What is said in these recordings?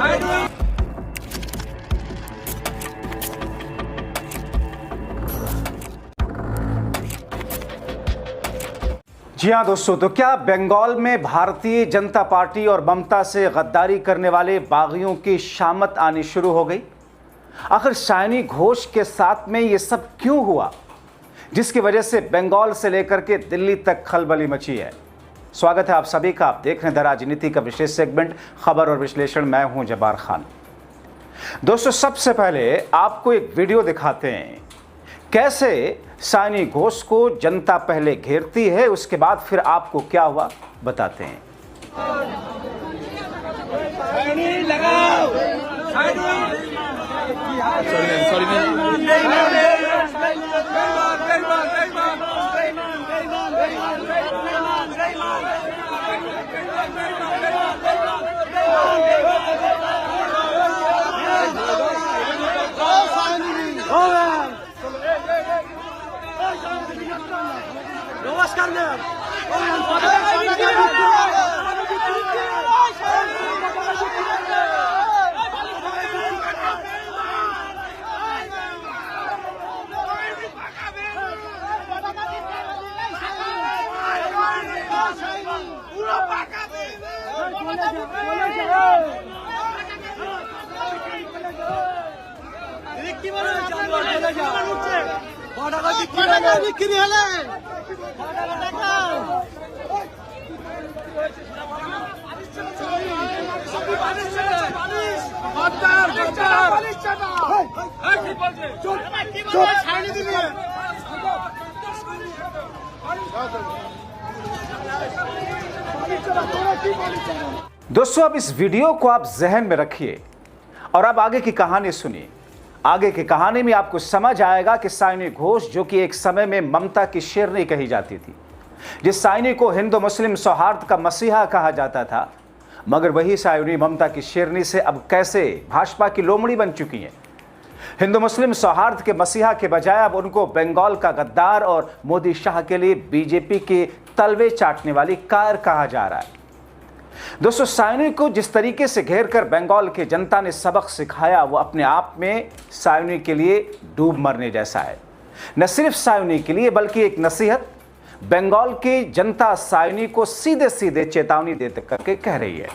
जी हाँ दोस्तों, तो क्या बंगाल में भारतीय जनता पार्टी और ममता से गद्दारी करने वाले बागियों की शामत आनी शुरू हो गई? आखिर सायनी घोष के साथ में ये सब क्यों हुआ, जिसकी वजह से बंगाल से लेकर के दिल्ली तक खलबली मची है? स्वागत है आप सभी का। आप देख रहे हैं द राजनीति का विशेष सेगमेंट खबर और विश्लेषण। मैं हूं जब्बार खान। दोस्तों, सबसे पहले आपको एक वीडियो दिखाते हैं कैसे सायनी घोष को जनता पहले घेरती है, उसके बाद फिर आपको क्या हुआ बताते हैं। नमस्कार मैम। दोस्तों, अब इस वीडियो को आप जहन में रखिए और अब आगे की कहानी सुनिए। आगे की कहानी में आपको समझ आएगा कि सायनी घोष, जो कि एक समय में ममता की शेरनी कही जाती थी, जिस सायनी को हिंदू मुस्लिम सौहार्द का मसीहा कहा जाता था, मगर वही सायनी ममता की शेरनी से अब कैसे भाजपा की लोमड़ी बन चुकी है। हिंदू मुस्लिम सौहार्द के मसीहा के बजाय अब उनको बंगाल का गद्दार और मोदी शाह के लिए बीजेपी के तलवे चाटने वाली कार कहा जा रहा है। दोस्तों, सायनी को जिस तरीके से घेर कर बंगाल के जनता ने सबक सिखाया, वो अपने आप में सायनी के लिए डूब मरने जैसा है। न सिर्फ सायनी के लिए बल्कि एक नसीहत बंगाल की जनता सायनी को सीधे सीधे चेतावनी दे करके कह रही है,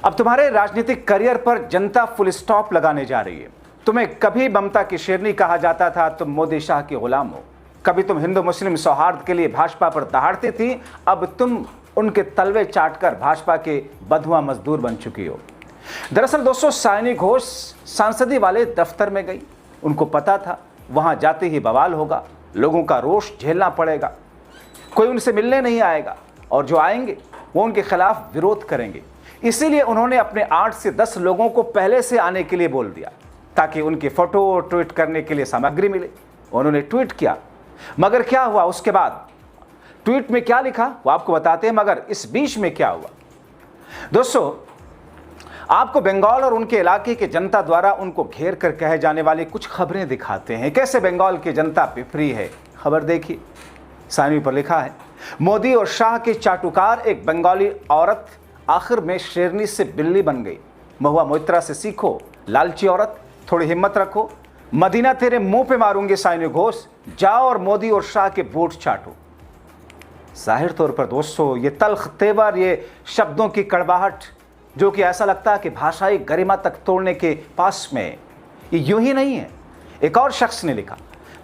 अब तुम्हारे राजनीतिक करियर पर जनता फुल स्टॉप लगाने जा रही है। तुम्हें कभी ममता की शेरनी कहा जाता था, तुम मोदी शाह के गुलाम हो। कभी तुम हिंदू मुस्लिम सौहार्द के लिए भाजपा पर दहाड़ती थी, अब तुम उनके तलवे चाटकर भाजपा के बधुआ मजदूर बन चुकी हो। दरअसल दोस्तों, सायनी घोष सांसदी वाले दफ्तर में गई। उनको पता था वहां जाते ही बवाल होगा, लोगों का रोष झेलना पड़ेगा, कोई उनसे मिलने नहीं आएगा और जो आएंगे वो उनके खिलाफ विरोध करेंगे। इसीलिए उन्होंने अपने 8 से 10 लोगों को पहले से आने के लिए बोल दिया ताकि उनकी फोटो ट्वीट करने के लिए सामग्री मिले। उन्होंने ट्वीट किया, मगर क्या हुआ उसके बाद? ट्वीट में क्या लिखा वो आपको बताते हैं, मगर इस बीच में क्या हुआ। दोस्तों, आपको बंगाल और उनके इलाके के जनता द्वारा उनको घेर कर कहे जाने वाली कुछ खबरें दिखाते हैं, कैसे बंगाल की जनता पिपरी है। खबर देखिए, सायनी पर लिखा है, मोदी और शाह के चाटुकार एक बंगाली औरत आखिर में शेरनी से बिल्ली बन गई। महुआ मोइत्रा से सीखो, लालची औरत, थोड़ी हिम्मत रखो, मदीना तेरे मुंह पे मारूंगी सायनी घोष, जाओ और मोदी और शाह के बूट चाटो। जाहिर तौर पर दोस्तों, ये तल्ख तेवर, ये शब्दों की कड़वाहट, जो कि ऐसा लगता है कि भाषाई गरिमा तक तोड़ने के पास में, ये यूं ही नहीं है। एक और शख्स ने लिखा,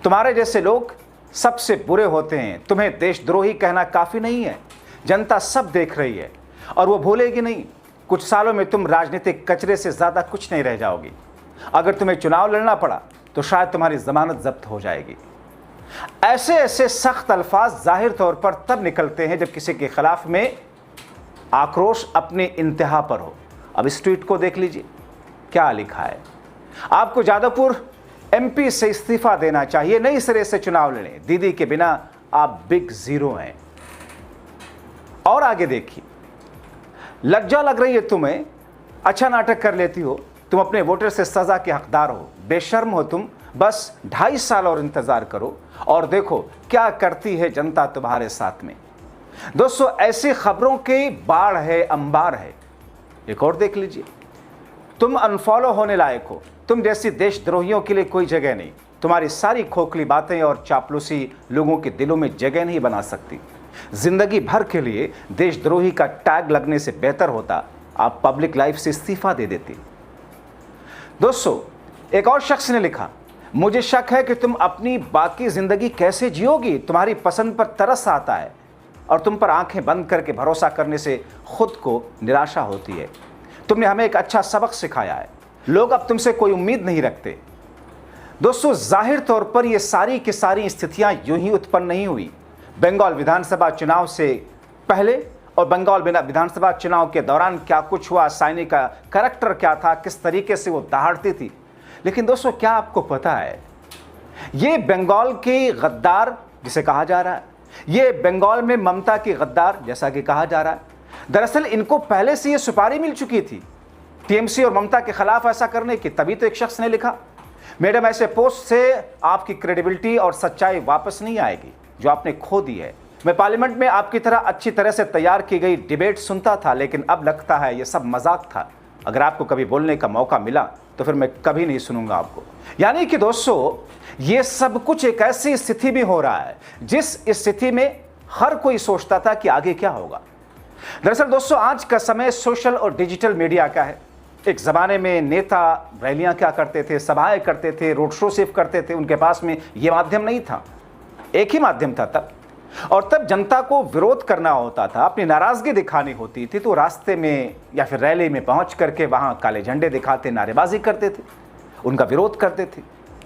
तुम्हारे जैसे लोग सबसे बुरे होते हैं, तुम्हें देशद्रोही कहना काफ़ी नहीं है, जनता सब देख रही है और वो भूलेगी नहीं। कुछ सालों में तुम राजनीतिक कचरे से ज़्यादा कुछ नहीं रह जाओगी। अगर तुम्हें चुनाव लड़ना पड़ा तो शायद तुम्हारी जमानत जब्त हो जाएगी। ऐसे ऐसे सख्त अल्फाज जाहिर तौर पर तब निकलते हैं जब किसी के खिलाफ में आक्रोश अपनी इंतहा पर हो। अब इस ट्वीट को देख लीजिए, क्या लिखा है। आपको जादवपुर एमपी से इस्तीफा देना चाहिए, नई सिरे से चुनाव लड़ें, दीदी के बिना आप बिग जीरो हैं। और आगे देखिए, लज्जा लग रही है तुम्हें, अच्छा नाटक कर लेती हो, तुम अपने वोटर से सजा के हकदार हो, बेशर्म हो तुम। बस 2.5 साल और इंतजार करो और देखो क्या करती है जनता तुम्हारे साथ में। दोस्तों, ऐसी खबरों की बाढ़ है, अंबार है। एक और देख लीजिए, तुम अनफॉलो होने लायक हो। तुम जैसी देशद्रोहियों के लिए कोई जगह नहीं। तुम्हारी सारी खोखली बातें और चापलूसी लोगों के दिलों में जगह नहीं बना सकती। जिंदगी भर के लिए देशद्रोही का टैग लगने से बेहतर होता आप पब्लिक लाइफ से इस्तीफा दे देती। दोस्तों, एक और शख्स ने लिखा, मुझे शक है कि तुम अपनी बाकी जिंदगी कैसे जियोगी। तुम्हारी पसंद पर तरस आता है और तुम पर आंखें बंद करके भरोसा करने से खुद को निराशा होती है। तुमने हमें एक अच्छा सबक सिखाया है। लोग अब तुमसे कोई उम्मीद नहीं रखते। दोस्तों, जाहिर तौर पर यह सारी की सारी स्थितियां यूं ही उत्पन्न नहीं हुई। बंगाल विधानसभा चुनाव से पहले और बंगाल विधानसभा चुनाव के दौरान क्या कुछ हुआ, साइनी का करैक्टर क्या था, किस तरीके से वो दहाड़ती थी। लेकिन दोस्तों, क्या आपको पता है, ये बंगाल के गद्दार जिसे कहा जा रहा है, ये बंगाल में ममता की गद्दार जैसा कि कहा जा रहा है, दरअसल इनको पहले से ये सुपारी मिल चुकी थी टीएमसी और ममता के खिलाफ ऐसा करने की। तभी तो एक शख्स ने लिखा, मैडम ऐसे पोस्ट से आपकी क्रेडिबिलिटी और सच्चाई वापस नहीं आएगी जो आपने खो दी है। मैं पार्लियामेंट में आपकी तरह अच्छी तरह से तैयार की गई डिबेट सुनता था, लेकिन अब लगता है यह सब मजाक था। अगर आपको कभी बोलने का मौका मिला तो फिर मैं कभी नहीं सुनूंगा आपको। यानी कि दोस्तों, ये सब कुछ एक ऐसी स्थिति में हो रहा है जिस स्थिति में हर कोई सोचता था कि आगे क्या होगा। दरअसल दोस्तों, आज का समय सोशल और डिजिटल मीडिया का है। एक ज़माने में नेता रैलियां क्या करते थे, सभाएं करते थे, रोड शो सिर्फ करते थे। उनके पास में ये माध्यम नहीं था, एक ही माध्यम था तब। और तब जनता को विरोध करना होता था, अपनी नाराज़गी दिखानी होती थी, तो रास्ते में या फिर रैली में पहुंच करके वहां काले झंडे दिखाते, नारेबाजी करते थे, उनका विरोध करते थे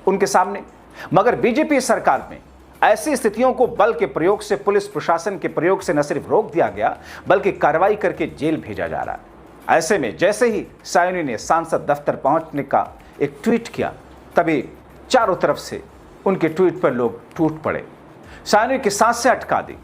उनके सामने। मगर बीजेपी सरकार में ऐसी स्थितियों को बल के प्रयोग से, पुलिस प्रशासन के प्रयोग से न सिर्फ रोक दिया गया बल्कि कार्रवाई करके जेल भेजा जा रहा है। ऐसे में जैसे ही सायोनी ने सांसद दफ्तर पहुंचने का एक ट्वीट किया, तभी चारों तरफ से उनके ट्वीट पर लोग टूट पड़े, सायोनी की सांसें अटका दी।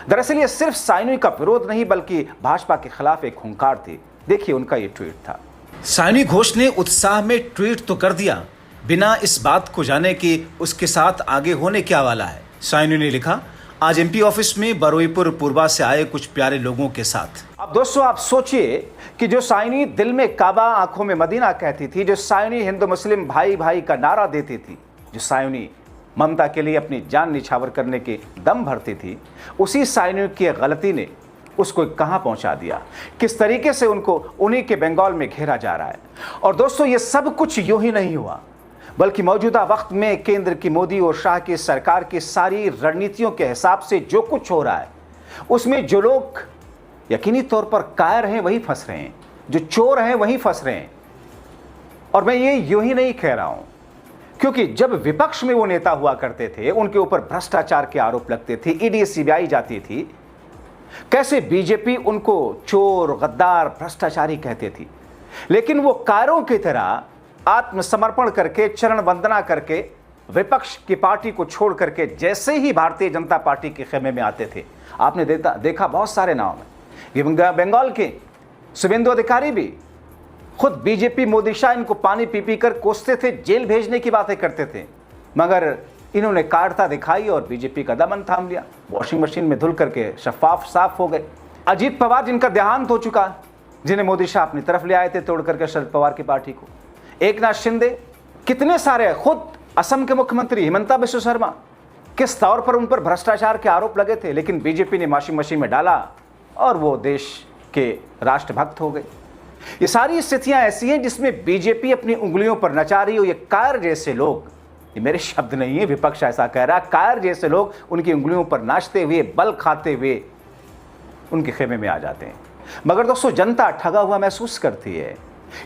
दरअसल ये सिर्फ सायोनी का विरोध नहीं बल्कि भाजपा के खिलाफ एक हुंकार थी। देखिए उनका ये ट्वीट था। सायोनी घोष ने उत्साह में ट्वीट तो कर दिया, बिना इस बात को जाने कि उसके साथ आगे होने क्या वाला है। सायोनी ने लिखा, आज एमपी ऑफिस में बरुईपुर पूर्वा से आए कुछ प्यारे लोगों के साथ। अब दोस्तों, आप सोचिए कि जो सायोनी दिल में काबा आंखों में मदीना कहती थी, जो सायोनी हिंदू मुस्लिम भाई भाई का नारा देती थी, जो सायोनी ममता के लिए अपनी जान निछावर करने के दम भरती थी, उसी सायोनी की गलती ने उसको कहां पहुंचा दिया, किस तरीके से उनको उन्हीं के बंगाल में घेरा जा रहा है। और दोस्तों, ये सब कुछ यूं ही नहीं हुआ बल्कि मौजूदा वक्त में केंद्र की मोदी और शाह की सरकार की सारी रणनीतियों के हिसाब से जो कुछ हो रहा है, उसमें जो लोग यकीनी तौर पर कायर हैं वही फंस रहे हैं, जो चोर हैं वही फंस रहे हैं। और मैं ये यूं ही नहीं कह रहा हूं, क्योंकि जब विपक्ष में वो नेता हुआ करते थे, उनके ऊपर भ्रष्टाचार के आरोप लगते थे, ईडी सीबीआई जाती थी, कैसे बीजेपी उनको चोर, गद्दार, भ्रष्टाचारी कहते थी। लेकिन वो कायरों की तरह आत्मसमर्पण करके, चरण वंदना करके, विपक्ष की पार्टी को छोड़ करके जैसे ही भारतीय जनता पार्टी के खेमे में आते थे, आपने देखा बहुत सारे नाम है। बंगाल के शुभेंदु अधिकारी भी खुद बीजेपी मोदी शाह इनको पानी पी पी कर कोसते थे, जेल भेजने की बातें करते थे, मगर इन्होंने कायरता दिखाई और बीजेपी का दमन थाम लिया, वॉशिंग मशीन में धुल करके शफाफ साफ हो गए। अजीत पवार जिनका देहांत हो चुका, जिन्हें मोदी शाह अपनी तरफ ले आए थे तोड़ करके शरद पवार की पार्टी को, एकनाथ शिंदे, कितने सारे, खुद असम के मुख्यमंत्री हिमंता बिस्वा शर्मा, किस तौर पर उन पर भ्रष्टाचार के आरोप लगे थे, लेकिन बीजेपी ने वॉशिंग मशीन में डाला और वो देश के राष्ट्रभक्त हो गए। ये सारी स्थितियां ऐसी हैं जिसमें बीजेपी अपनी उंगलियों पर नचा रही हो। ये कायर जैसे लोग, ये मेरे शब्द नहीं है, विपक्ष ऐसा कह रहा है, कायर जैसे लोग उनकी उंगलियों पर नाचते हुए, बल खाते हुए उनके खेमे में आ जाते हैं। मगर दोस्तों, जनता ठगा हुआ महसूस करती है,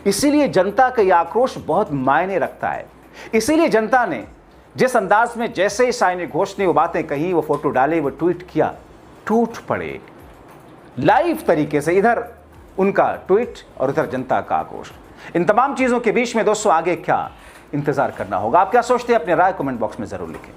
इसीलिए जनता का यह आक्रोश बहुत मायने रखता है। इसीलिए जनता ने जिस अंदाज में, जैसे ही सायोनी घोष ने वो बातें कही, वो फोटो डाले, वो ट्वीट किया, टूट पड़े लाइव तरीके से। इधर उनका ट्वीट और उधर जनता का आक्रोश। इन तमाम चीजों के बीच में दोस्तों आगे क्या इंतजार करना होगा, आप क्या सोचते हैं, अपनी राय कमेंट बॉक्स में जरूर लिखें।